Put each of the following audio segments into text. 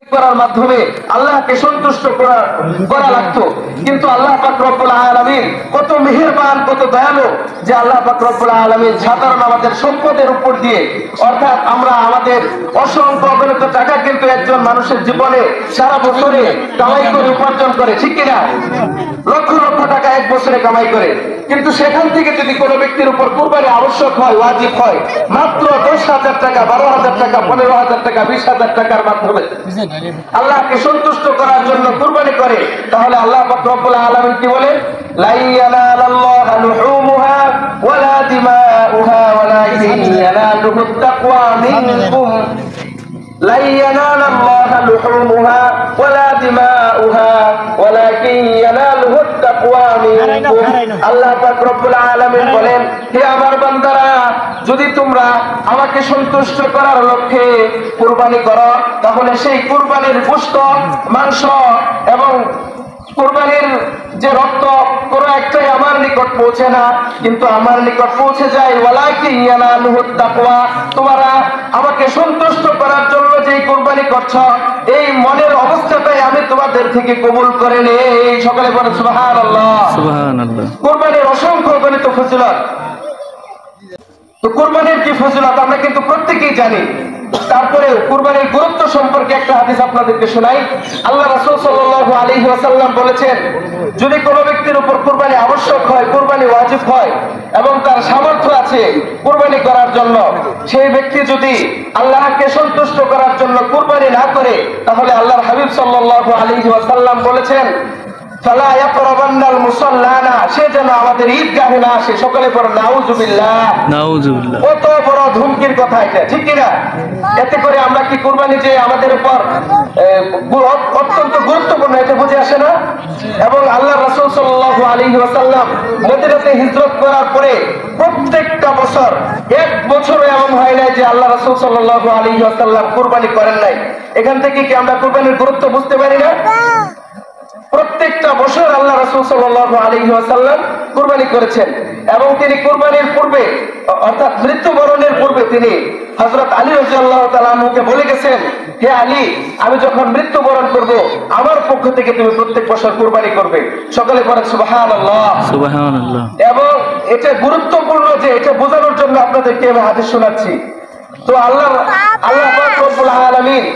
করার মাধ্যমে আল্লাহকে সন্তুষ্ট করা লাগতো। কিন্তু আল্লাহ পাক রব্বুল আলামিন কত মেহেরবান, কত দয়ালু যে আল্লাহ পাক রব্বুল আলামিন সাধারণ আমাদের সম্পদের উপর দিয়ে, অর্থাৎ আমরা আমাদের অসংখ্য অগণিত টাকা কিন্তু একজন মানুষের জীবনে সারা বছরে কামাই করে উপার্জন করে, ঠিক কিনা? লক্ষ লক্ষ টাকা এক বছরে কামাই করে, কিন্তু সেখান থেকে যদি কোনো ব্যক্তির উপর কুরবানি আবশ্যক হয়, ওয়াজিব হয়, মাত্র 10,000 টাকা, 12,000 টাকা, 15,000 টাকা, 20,000 টাকার মাধ্যমে আল্লাহকে সন্তুষ্ট করার জন্য কুরবানি করে, তাহলে আল্লাহ পাক রব্বুল আলামিন কি বলেন? লা ইয়ানালাল্লাহু লুহুমুহা ওয়ালা দিমাউহা ওয়ালাকিন ইয়ানালুহুত তাকওয়া মিনকুম। লা ইয়ানালাল্লাহু লুহুমুহা ওয়ালা দিমাউহা ওয়ালাকিন ইয়ানালুহুত তাকওয়া মিনকুম। আল্লাহ পাক রব্বুল আলামিন বলেন, হে আমার বান্দারা, যদি তোমরা আমাকে সন্তুষ্ট করার লক্ষ্যে কুরবানি করো, তাহলে সেই কুরবানির গোশত, মাংস এবং কুরবানির যে রক্ত কোনো একটাই আমার নিকট পৌঁছে না, কিন্তু আমার নিকট পৌঁছে যায় ওয়ালাকিন ইয়ানালুহুত তাকওয়া। তোমরা আমাকে সন্তুষ্ট করার জন্য যেই কুরবানি করছো, এই মনের অবস্থাটাই আমি তোমাদের থেকে কবুল করে নেই। সকলে বলেন সুবহানাল্লাহ। সুবহানাল্লাহ। কুরবানির অসংখ্য গণিত ফজিলত। তো কুরবানির কি ফজিলত আমরা কিন্তু প্রত্যেকেই জানি। তারপরে কুরবানির গুরুত্ব সম্পর্কে একটা হাদিস আপনাদেরকে শোনাই। আল্লাহ রাসূল সাল্লাল্লাহু আলাইহি ওয়াসাল্লাম বলেছেন, যদি কোনো ব্যক্তির উপর কুরবানি আবশ্যক হয়, কুরবানি ওয়াজিব হয় এবং তার সামর্থ্য আছে কুরবানি করার জন্য, সেই ব্যক্তি যদি আল্লাহকে সন্তুষ্ট করার জন্য কুরবানি না করে, তাহলে আল্লাহর হাবিব সাল্লাল্লাহু আলাইহি ওয়াসাল্লাম বলেছেন, ফালা ইয়াকরাবান্নাল মুসাল্লানা, সে যেন আমাদের ঈদগাহে না আসে। সকলে পড়ো নাউযুবিল্লাহ। নাউযুবিল্লাহ। কত বড় ধুমকির কথা এটা, ঠিক কিনা? এতে করে আমরা কি কুরবানি যে আমাদের উপর অত্যন্ত গুরুত্বপূর্ণ, এটা বুঝে আসে না? এবং আল্লাহ রাসূল সাল্লাল্লাহু আলাইহি ওয়াসাল্লাম মদিনাতে হিজরত করার পরে প্রত্যেকটা বছর, এক বছরও এমন হয় নাই যে আল্লাহ রাসূল সাল্লাল্লাহু আলাইহি ওয়াসাল্লাম কুরবানি করেন নাই। এখান থেকে কি আমরা কুরবানির গুরুত্ব বুঝতে পারি না? প্রত্যেকটা বছর আল্লাহ রাসূল সাল্লাল্লাহু আলাইহি ওয়াসাল্লাম কুরবানি করেছেন। এবং তিনি কুরবানির পূর্বে, অর্থাৎ মৃত্যুবরণের পূর্বে, তিনি হযরত আলী রাদিয়াল্লাহু তাআলা আনহুকে বলে গেছেন, হে আলী, আমি যখন মৃত্যুবরণ করব, আমার পক্ষ থেকে তুমি প্রত্যেক বছর কুরবানি করবে। সকলে বলেন সুবহানাল্লাহ। সুবহানাল্লাহ। এবং এটা গুরুত্বপূর্ণ যে এটা বোঝানোর জন্য আপনাদেরকে আমি হাদিস শোনাচ্ছি। তো আল্লাহ পাক রব্বুল আলামিন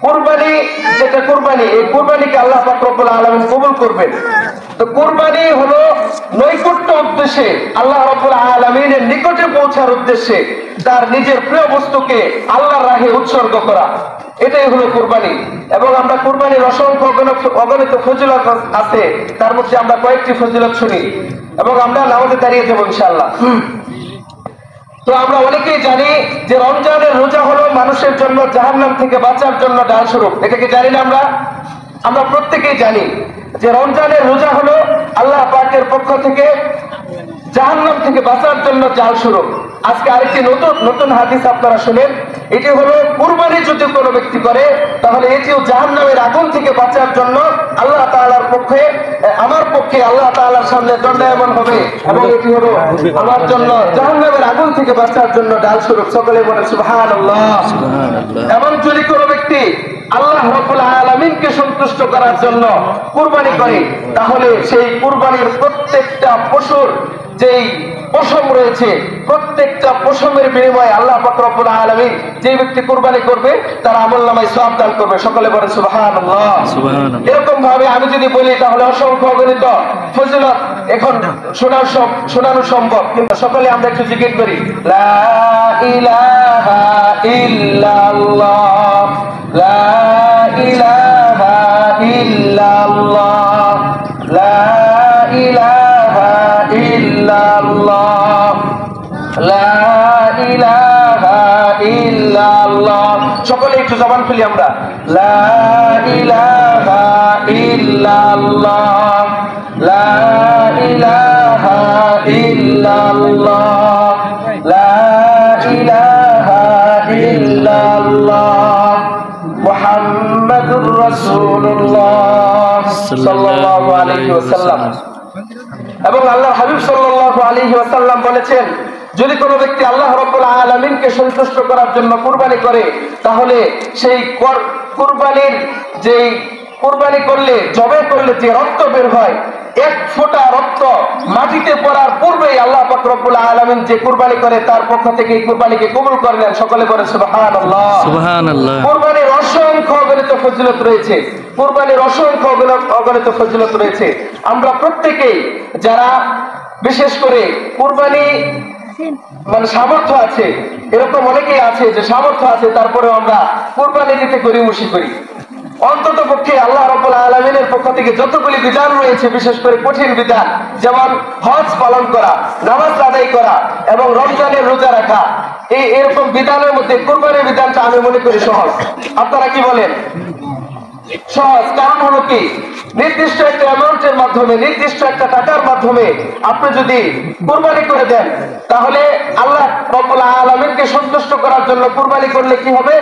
কুরবানি, যেটা কুরবানি, এই কুরবানিকে আল্লাহ পাক রব্বুল আলামিন কবুল করবেন। তো কুরবানি হলো নৈকট্য উদ্দেশ্যে, আল্লাহ রাব্বুল আলামিনের নিকটে পৌঁছার উদ্দেশ্যে তার নিজের প্রিয় বস্তুকে আল্লাহর রাহে উৎসর্গ করা, এটাই হলো কুরবানি। এবং আমরা কুরবানির অসংখ্য অগণিত ফজিলত আছে, তার মধ্যে আমরা কয়েকটি ফজিলত শুনি এবং আমরা নামাজে দাঁড়িয়ে যাবো ইনশাআল্লাহ। তো আমরা অনেকেই জানি যে রমজানের রোজা হলো মানুষের জন্য জাহান্নাম থেকে বাঁচার জন্য ঢাল স্বরূপ। এটা কি জানি না? আমরা প্রত্যেকেই জানি যে রমজানের রোজা হলো আল্লাহ পাকের পক্ষ থেকে জাহান্নাম থেকে বাঁচার জন্য জাল স্বরূপ। আজকে আরেকটি নতুন হাদিস আপনারা শুনেন। এটি হলো কুরবানি যদি কোনো ব্যক্তি করে, তাহলে এটিও জাহান্নামের আগুন থেকে বাঁচার জন্য আল্লাহ তাআলার পক্ষে, আমার পক্ষে আল্লাহ তাআলার সামনে দণ্ডায়মান হবে, এবং এটি হলো আমার জন্য জাহান্নামের আগুন থেকে বাঁচার জন্য ডাল স্বরূপ। সকলে বলেন সুবহানাল্লাহ। এবং যদি কোনো ব্যক্তি আল্লাহ রাব্বুল আলামিনকে সন্তুষ্ট করার জন্য কুরবানি করে, তাহলে সেই কুরবানির প্রত্যেকটা পশুর যেই পশম রয়েছে, প্রত্যেকটা পশমের বিনিময়ে আল্লাহ পাক রব্বুল আলামিন যে ব্যক্তি কুরবানি করবে তার আমলনামায় সওয়াব দান করবে। সকলে বলেন সুবহানাল্লাহ। সুবহানাল্লাহ। এরকম ভাবে আমি যদি বলি তাহলে অসংখ্য অগণিত ফজিলত এখন শোনানো সম্ভব, কিন্তু সকলে আমরা একটু জিকির করি, লা ইলাহা ইল্লাল্লাহ, লা ইলাহা ইল্লাল্লাহ, লা ইলাহা ইল্লাল্লাহ, লা ইলাহা ইল্লাল্লাহ। সকলে একটু জবান খুলি আমরা, লা ইলাহা ইল্লাল্লাহ, লা ইলাহা ইল্লাল্লাহ, লা ইলাহা ইল্লাল্লাহ, মুহাম্মাদুর রাসূলুল্লাহ সাল্লাল্লাহু আলাইহি ওয়াসাল্লাম। এবং আল্লাহ হাবিব সাল্লাল্লাহু আলাইহি ওয়াসাল্লাম বলেছেন, যদি কোনো ব্যক্তি আল্লাহ রাব্বুল আলামিনকে সন্তুষ্ট করার জন্য কুরবানি করে, তাহলে সেই কুরবানির যে কুরবানি করলে জবে করলে যে রক্ত বের হয়, এক ফোঁটা রক্ত মাটিতে পড়ার পূর্বেই আল্লাহ পাক রব্বুল আলামিন যে কুরবানি করে তার পক্ষ থেকে এই কুরবানিকে কবুল করে নেন। সকলে বলে সুবহানাল্লাহ। সুবহানাল্লাহ। কুরবানির অসংখ্য অগণিত ফজিলত রয়েছে, কুরবানির অসংখ্য অগণিত ফজিলত রয়েছে। আমরা প্রত্যেকেই যারা বিশেষ করে কুরবানি মানে সামর্থ্য আছে, এরকম অনেকেই আছে যে সামর্থ্য আছে তারপরে আমরা কুরবানি দিতে গড়িমসি করি। অন্তত পক্ষে আল্লাহ রাব্বুল আলামিনের পক্ষ থেকে যতগুলি বিধান রয়েছে, বিশেষ করে কঠিন বিধান, যেমন হজ পালন করা, নামাজ আদায় করা এবং রমজানের রোজা রাখা, এরকম বিধানের মধ্যে কুরবানির বিধানটা আমি মনে করি সহজ। আপনারা কি বলেন? সহজ। কারণ হলো কি, নির্দিষ্ট একটা অ্যামাউন্টের মাধ্যমে, নির্দিষ্ট একটা টাকার মাধ্যমে আপনি যদি কুরবানি করে দেন, তাহলে আল্লাহ রাব্বুল আলামিনকে সন্তুষ্ট করার জন্য কুরবানি করলে কি হবে,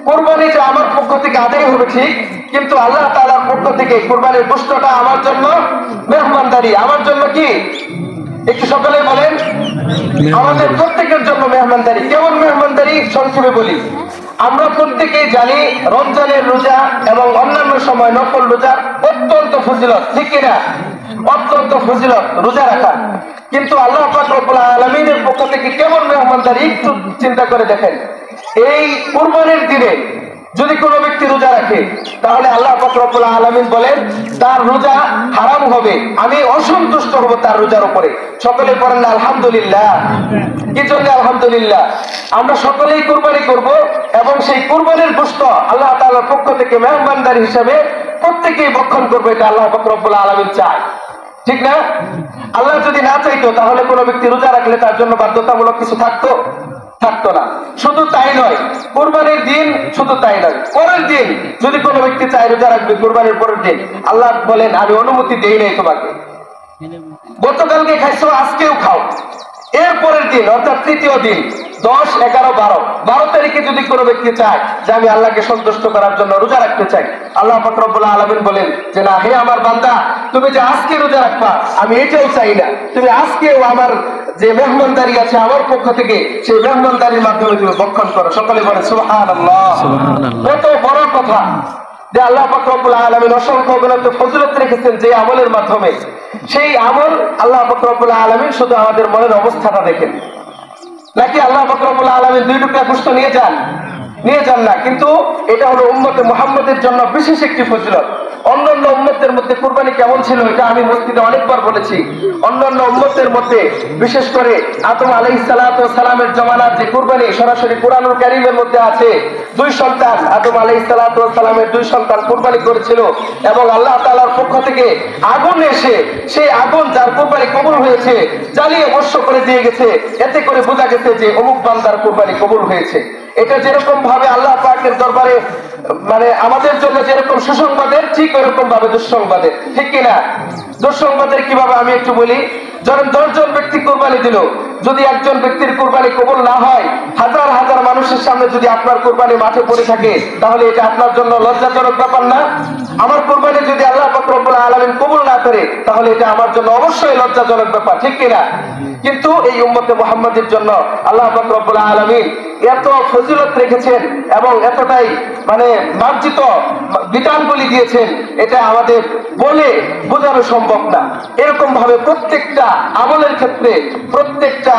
কুরবানিটা আমার পক্ষ থেকে আদায় হবে ঠিক, কিন্তু আল্লাহ তাআলার পক্ষ থেকে কুরবানির গোশতটা আমার জন্য মেহমানদারি, আমার জন্য কি, একটু সকলে বলেন, আমাদের প্রত্যেকের জন্য মেহমানদারি। কেমন মেহমানদারি সংক্ষেপে বলি। আমরা প্রত্যেকেই জানি রমজানের রোজা এবং অন্যান্য সময় নফল রোজার অত্যন্ত ফজিলত, ঠিক কিনা? অত্যন্ত ফজিলত রোজা রাখা। কিন্তু আল্লাহ পাক রব্বুল আলামিনের পক্ষ থেকে কেমন মেহমানদারি একটু চিন্তা করে দেখেন। এই কুরবানির দিনে যদি কোনো ব্যক্তি রোজা রাখে, তাহলে আল্লাহ পাক রব্বুল আলামিন বলেন তার রোজা হারাম হবে, আমি অসন্তুষ্ট হব তার রোজার উপরে। সকলে পড়েন না আলহামদুলিল্লাহ। কি জন্য আলহামদুলিল্লাহ? আমরা সকলেই কুরবানি করব এবং সেই কুরবানির গোশত আল্লাহ তাআলার পক্ষ থেকে মেহমানদারি হিসেবে প্রত্যেকেই ভক্ষণ করবে, এটা আল্লাহ পাক রব্বুল আলামিন চায়, ঠিক না? আল্লাহ যদি না চাইতো তাহলে কোনো ব্যক্তি রোজা রাখলে তার জন্য বাধ্যতামূলক কিছু থাকতো না। শুধু তাই নয়, কুরবানির দিন শুধু তাই নয়, পরের দিন যদি কোনো ব্যক্তি চায় রোজা রাখবে, কুরবানির পরের দিন আল্লাহ বলেন আমি অনুমতি দেই নাই তোমাকে, গতকালকে খাইছো আজকেও খাও। এর পরের দিন অর্থাৎ তৃতীয় দিন 10, 11, 12 তারিখে যদি কোনো ব্যক্তি চায় যে আমি আল্লাহকে সন্তুষ্ট করার জন্য রোজা রাখতে চাই, আল্লাহ পাক রব্বুল আলামিন বলেন যে না, হে আমার বান্দা, তুমি যে আজকে রোজা রাখবা আমি এটাও চাই না, তুমি আজকেও আমার যে মেহমানদারি আছে আমার পক্ষ থেকে, সেই মেহমানদারির মাধ্যমে তুমি ভক্ষণ করো। সকলে বলে সুবহানাল্লাহ। কত বড় কথা যে আল্লাহ পাক রব্বুল আলামিন অসংখ্য অগণিত ফজিলত রেখেছেন যে আমলের মাধ্যমে। সেই আমল আল্লাহ পাক রব্বুল আলামিন শুধু আমাদের মনের অবস্থাটা দেখেন, নাকি আল্লাহ পাক রব্বুল আলামিন 2 টুকরা গোশত নিয়ে যান না, কিন্তু এটা হলো উম্মতে মুহাম্মদের জন্য বিশেষ একটি ফজিলত। অন্যান্য উম্মতের মধ্যে কুরবানি কেমন ছিল এটা আমি মসজিদে অনেকবার বলেছি। অন্যান্য উম্মতের মধ্যে বিশেষ করে আদম আলাইহিস সালাতু ওয়াস সালামের জামানার যে কুরবানি সরাসরি কুরআনুল কারীমের মধ্যে আছে, 2 সন্তান, আদম আলাইহিস সালাতু ওয়াস সালামের 2 সন্তান কুরবানি করেছিল এবং আল্লাহ তাআলার পক্ষ থেকে আগুন এসে সেই আগুন যার কুরবানি কবুল হয়েছে জ্বালিয়ে ভস্ম করে দিয়ে গেছে। এতে করে বোঝা গেছে যে অমুক বান্দার কুরবানি কবুল হয়েছে। এটা যেরকম ভাবে আল্লাহ পাকের দরবারে মানে আমাদের জন্য যেরকম সুসংবাদের, ঠিক এরকম ভাবে দুঃসংবাদের, ঠিক কিনা? দুঃসংবাদের কিভাবে আমি একটু বলি। যখন 10 জন ব্যক্তি কুরবানি দিল, যদি একজন ব্যক্তির কুরবানি কবুল না হয়, হাজার হাজার মানুষের সামনে যদি আপনার কুরবানি মাঠে পড়ে থাকে, তাহলে এটা আপনার জন্য লজ্জাজনক ব্যাপার না? আমার কুরবানি যদি আল্লাহ পাক রব্বুল আলামিন কবুল না করে, তাহলে এটা আমার জন্য অবশ্যই লজ্জাজনক ব্যাপার, ঠিক কিনা? কিন্তু এই উম্মতে মুহাম্মাদের জন্য আল্লাহ পাক রব্বুল আলামিন এত ফজিলত রেখেছেন এবং এতটাই মানে মার্জিত বিধানগুলি দিয়েছেন, এটা আমাদের বলে বোঝানো সম্ভব না। এরকম ভাবে প্রত্যেকটা আমলের ক্ষেত্রে, প্রত্যেকটা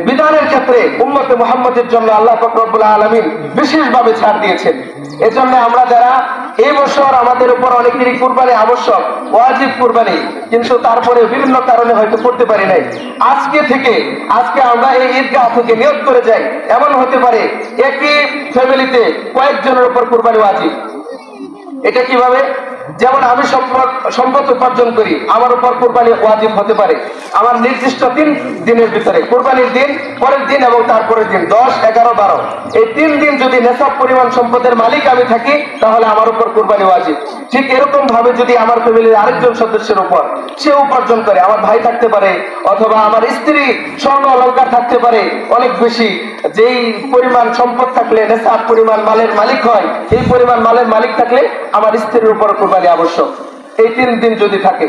বিধানের ক্ষেত্রে উম্মতে মুহাম্মাদের জন্য আল্লাহ পাক রব্বুল আলামিন বিশেষভাবে ছাড় দিয়েছেন। এজন্য আমরা যারা এই বছর আমাদের উপর অনেকেরই কুরবানি আবশ্যক, ওয়াজিব কুরবানি, কিন্তু তারপরে বিভিন্ন কারণে হয়তো করতে পারি নাই, আজকে আমরা এই ঈদগাহ থেকে নিয়ত করে যাই। এমন হতে পারে একই ফ্যামিলিতে কয়েকজনের উপর কুরবানি ওয়াজিব। এটা কিভাবে? যেমন আমি সম্পদ উপার্জন করি, আমার উপর কুরবানি ওয়াজিব হতে পারে আমার নির্দিষ্ট 3 দিনের ভিতরে, কুরবানির দিন, পরের দিন এবং তারপরের দিন, 10, 11, 12 এই 3 দিন যদি নেশাব পরিমাণ সম্পদের মালিক আমি থাকি, তাহলে আমার উপর কুরবানি ওয়াজিব। ঠিক এরকম ভাবে যদি আমার ফ্যামিলির আরেকজন সদস্যের উপর সে উপার্জন করে, আমার ভাই থাকতে পারে অথবা আমার স্ত্রী স্বর্ণ অলংকার থাকতে পারে অনেক বেশি, যেই পরিমাণ সম্পদ থাকলে নেশাব পরিমাণ মালের মালিক হয়, এই পরিমাণ মালের মালিক থাকলে আমার স্ত্রীর উপর কুরবানি আবশ্যক। এই 3 দিন যদি থাকে,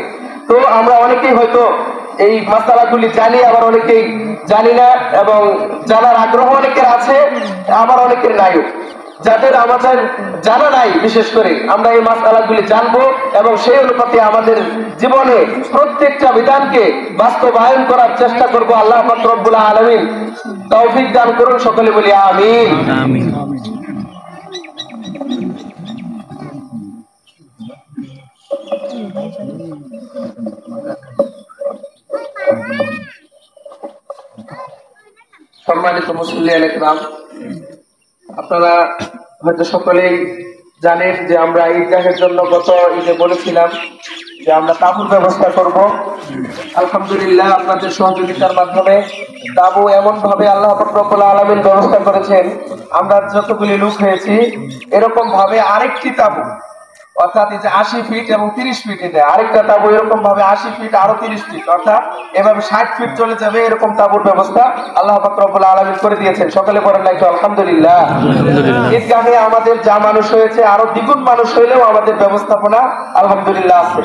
তো আমরা অনেকেই হয়তো এই মাসালাগুলি জানি, আবার অনেকেই জানি না, এবং জানার আগ্রহ অনেকের আছে, আবার অনেকের নাই। যাদের আমাদের জানা নাই, বিশেষ করে আমরা এই মাসআলাগুলি জানবো এবং সেই অনুপাতে আমাদের জীবনে প্রত্যেকটা বিধানকে বাস্তবায়ন করার চেষ্টা করব। আল্লাহ পাক রব্বুল আলামিন তৌফিক দান করুন, সকলে বলি আমিন। আমিন। সম্মানিত মুসল্লিয়ান ইকরাম, আপনারা হয়তো সকলেই জানেন যে আমরা ঈদগাহের জন্য গত ঈদে বলেছিলাম যে আমরা তাঁবুর ব্যবস্থা করব। আলহামদুলিল্লাহ আপনাদের সহযোগিতার মাধ্যমে তাঁবু এমন ভাবে আল্লাহ পাক রব্বুল আলামিন ব্যবস্থা করেছেন, আমরা যতগুলি লোক হয়েছি এরকম ভাবে আরেকটি তাঁবু, অর্থাৎ এই যে 80 ফিট এবং 30 ফিট, এটা আরেকটা তাঁবু এরকম ভাবে 80 ফিট আরো 30 ফিট, অর্থাৎ এভাবে 60 ফিট চলে যাবে, এরকম তাঁবুর ব্যবস্থা আল্লাহ পাক রব্বুল আলামিন করে দিয়েছেন। সকলে বলেন না একটু আলহামদুলিল্লাহ। ঈদগাহে আমাদের যা মানুষ হয়েছে আরো দ্বিগুণ মানুষ হইলেও আমাদের ব্যবস্থাপনা আলহামদুলিল্লাহ আছে।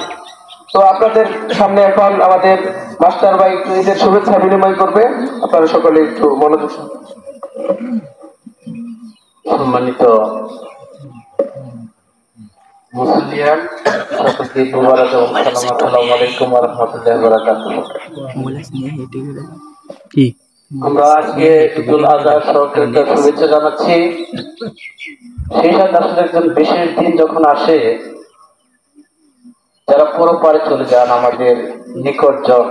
তো আপনাদের সামনে এখন আমাদের মাস্টার ভাই একটু ঈদের শুভেচ্ছা বিনিময় করবে, আপনারা সকলে একটু মনোযোগ। সম্মানিত মুসলিয়ান, সকলকে মুবারক এবং সালাম। আসসালামু আলাইকুম ওয়া রাহমাতুল্লাহি ওয়া বারাকাতুহু। আমরা আজকে ঈদুল আযহা সরকারকে শুভেচ্ছা জানাচ্ছি। সেই সাথে আসলে একজন বিশেষ দিন যখন আসে, যারা পরপারে চলে যান আমাদের নিকটজন,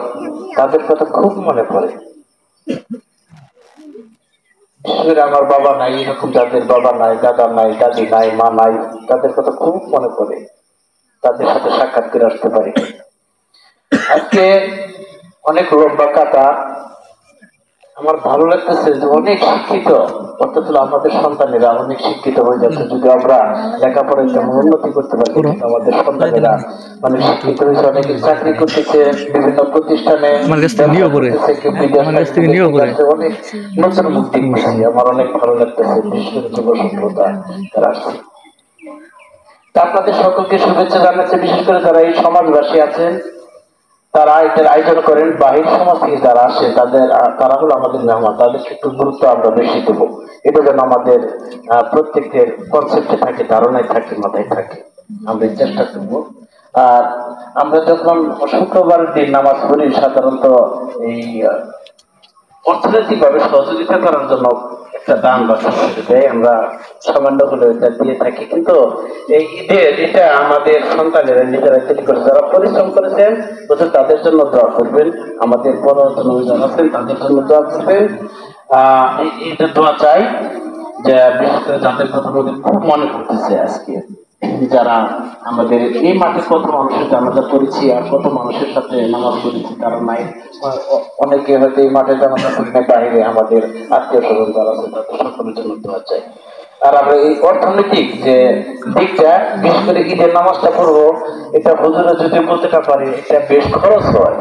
তাদের কথা খুব মনে পড়ে। বিশেষ করে আমার বাবা নাই, এরকম যাদের বাবা নাই, দাদা নাই, দাদি নাই, মা নাই, তাদের কথা খুব মনে পড়ে। তাদের সাথে সাক্ষাৎ করে আসতে পারি। আজকে অনেক লম্বা কাটা, আমার ভালো লাগতেছে যে অনেক শিক্ষিত, অর্থাৎ আমাদের সন্তানেরা অনেক শিক্ষিত হয়ে যাচ্ছে। যদি আমরা লেখাপড়ায় তেমন উন্নতি করতে পারি, আমাদের সন্তানেরা মানে শিক্ষিত হয়েছে, অনেকে চাকরি করতেছে বিভিন্ন প্রতিষ্ঠানে, অনেক নতুন মুখ দেখতেছি। আমার অনেক ভালো লাগতেছে, বিশেষ করে যুব সভ্যতা তারা আসছে। তা আপনাদের সকলকে শুভেচ্ছা জানাচ্ছে। বিশেষ করে যারা এই সমাজবাসী আছেন, তারা এটার আয়োজন করেন, বাহির সমাজ থেকে যারা আসে তারা হলো আমাদের মেহমান, তাদেরকে একটু গুরুত্ব আমরা বেশি দেবো। এটা যেন আমাদের প্রত্যেকের কনসেপ্টে থাকে, ধারণায় থাকে, মাথায় থাকে, আমরা চেষ্টা করবো। আর আমরা যখন শুক্রবারের দিন নামাজ পড়ি, সাধারণত এই অর্থনৈতিক ভাবে সহযোগিতা করার জন্য একটা দান বা সহযোগিতা দেয়, আমরা সামান্য হলে এটা দিয়ে থাকি। কিন্তু এই ঈদের এটা আমাদের সন্তানেরা নিজেরা তৈরি করে, যারা পরিশ্রম করেছেন তাদের জন্য দোয়া করবেন। আমাদের পরবর্তী অভিযান আছেন, তাদের জন্য দোয়া করবেন। এটা দোয়া চাই যে বিশেষ করে যাদের কথা আমাদের খুব মনে করতেছে আজকে, যারা আমাদের এই মাঠে কত মানুষের জানাজা করেছি আর কত মানুষের সাথে নামাজ পড়েছি, তারা নাই, অনেকে হয়তো এই মাঠে জানাজা করি না, বাইরে আমাদের আত্মীয় স্বজন যারা আছে তাদের সকলের জন্য দোয়া চাই। আর আমরা এই অর্থনৈতিক যে দিকটা, বিশেষ করে ঈদের নামাজটা পড়বো, এটা হুজুরে যদি বলতে না পারে, এটা বেশ খরচ হয়।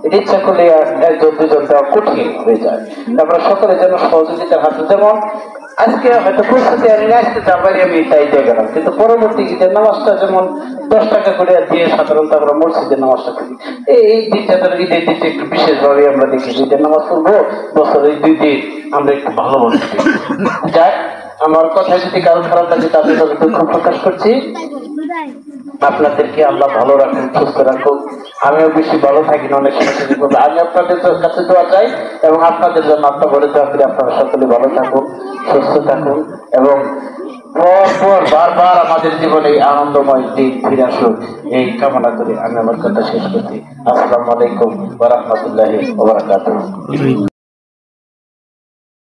এটা ইচ্ছা করলে একজন দুজন দেওয়া কঠিন হয়ে যায়। তারপরে সকলে যেন সহযোগিতার হাতে, যেমন আজকে হয়তো প্রস্তুতি আমি আসতে যা পারি আমি তাই দিয়ে গেলাম, কিন্তু পরবর্তী ঈদের নামাজটা যেমন 10 টাকা করে দিয়ে সাধারণত আমরা মসজিদের নামাজটা করি। এই দিনটা ধরো ঈদের দিনটা একটু বিশেষভাবে আমরা দেখি, ঈদের নামাজ পড়বো বছরের 2 দিন আমরা একটু ভালোভাবে যাই। আমার কথা যদি কারো খারাপ লাগে তাদের সাথে দুঃখ প্রকাশ করছি। আপনাদেরকে আল্লাহ ভালো রাখুন, সুস্থ রাখুন, আমিও বেশি ভালো থাকি না, অনেক সময় আমি আপনাদের কাছে দোয়া চাই এবং আপনাদের জন্য আপনার বলে দোয়া করি আপনারা সকলে ভালো থাকুন, সুস্থ থাকুন এবং বারবার আমাদের জীবনে আনন্দময় দিন ফিরে আসুন, এই কামনা করে আমি আমার কথা শেষ করছি। আসসালামু আলাইকুম ওয়া রাহমাতুল্লাহি ওয়া বারাকাতুহু।